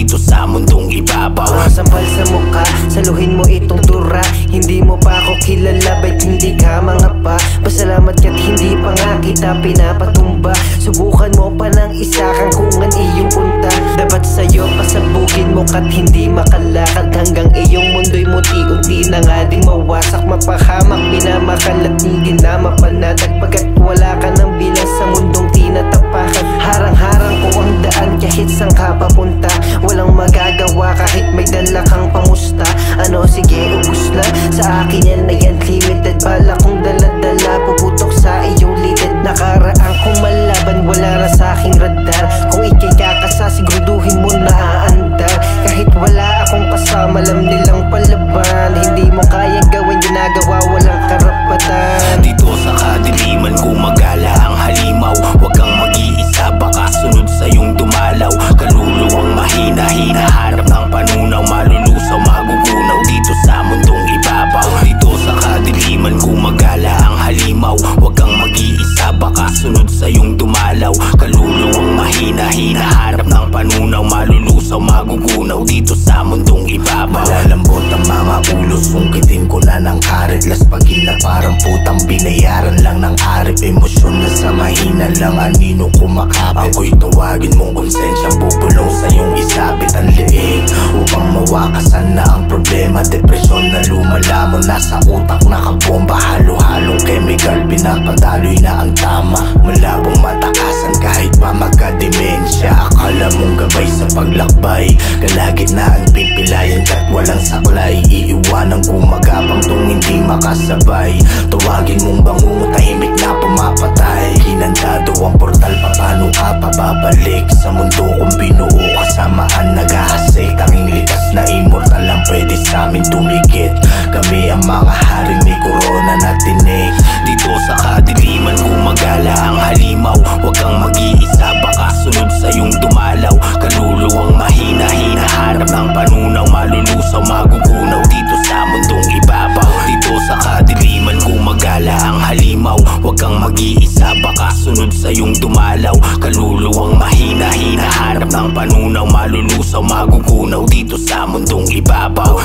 dito sa mundong ibabaw. Sampal sa mukha, saluhin mo itong tura. Hindi mo pa ako kilala, ba't hindi ka mga pa? Pasalamat ka't hindi pa nga kita pinapatumba. Subukan mo pa ng isa kang kungan iyong punta. Dapat sa'yo pasabugin mo ka't hindi makalakad. Hanggang iyong mundo'y munti-unti na nga ding mawasak. Mapahamak, minamakalat, hindi na mapanatag. Pagkat wala ka ng bilang sa mundong tinatapakan. Harang-harang ko ang daan kahit saan ka papunta. Walang magagawa kahit may dala kang pamusta. Ano sige, ubus lang sa akin yan na yan limited. Bala kong dala-dala, puputok sa iyong lited. Nakaraan kong malaban, wala na sa aking radar. Kung ikay kakasa, siguraduhin mo na aandar. Kahit wala akong kasama, alam nilang palaban. Hindi mo kaya gawin, ginagawa, walang karapatan. Dito sa kadiliman, gumagala ang halimaw. Huwag kang mag-iisa, baka sunod sa iyong dumalaw. Kaluluwang mahina, hinahanap ng panunaw. Malulusaw, magugunaw dito sa mundong ibabaw. Dito sa kadiliman, gumagala ang halimaw. Huwag kang mag-iisa, baka sunod sa iyong dumalaw. Kaluluwang mahina, hinahanap ng panunaw. Malulusaw, magugunaw dito sa mundong ibabaw. Malalambot ang mga ulo, sungkitin ko na ng karet. Laspagin na parang putang binayaran lang ng arip. Emosyon na sa mahina lang, anino kumakapit. Ako'y tawagin mong konsensyang bubulong sa iyong isabit ang liig. Upang mawakasan na ang problema, depresyon na lumalamon. Nasa utak nakabomba, halo-halong chemical, pinapadaloy na ang tama. Malabong matakasan kahit pa magka-demensya. Akala mong gabay sa paglakbay, kalagitnaan pimpilayan ka't walang saklay. Iiwanang gumagapang tung hindi makasabay. Tawagin mong bangungo, tahimik na pumapatay. Hinandado ang portal, paano ka pababalik sa mundo kung binuo kasamaan nag-ahasik. Tanging likas na immortal lang pwede sa amin tumigit. Kami ang mga haring may korona na tinik. Dito sa kadiliman, gumagala ang halimaw. Huwag kang mag-iisa, baka sunod sa iyong dumalaw. Kaluluwang mahina, hinahanap ng panunaw. Malulusaw, magugunaw dito sa mundong ibabaw. Dito sa kadiliman, gumagala ang halimaw. Huwag kang mag-iisa, baka sunod sa iyong dumalaw. Kaluluwang mahina, hinahanap ng panunaw. Malulusaw, magugunaw dito sa mundong ibabaw.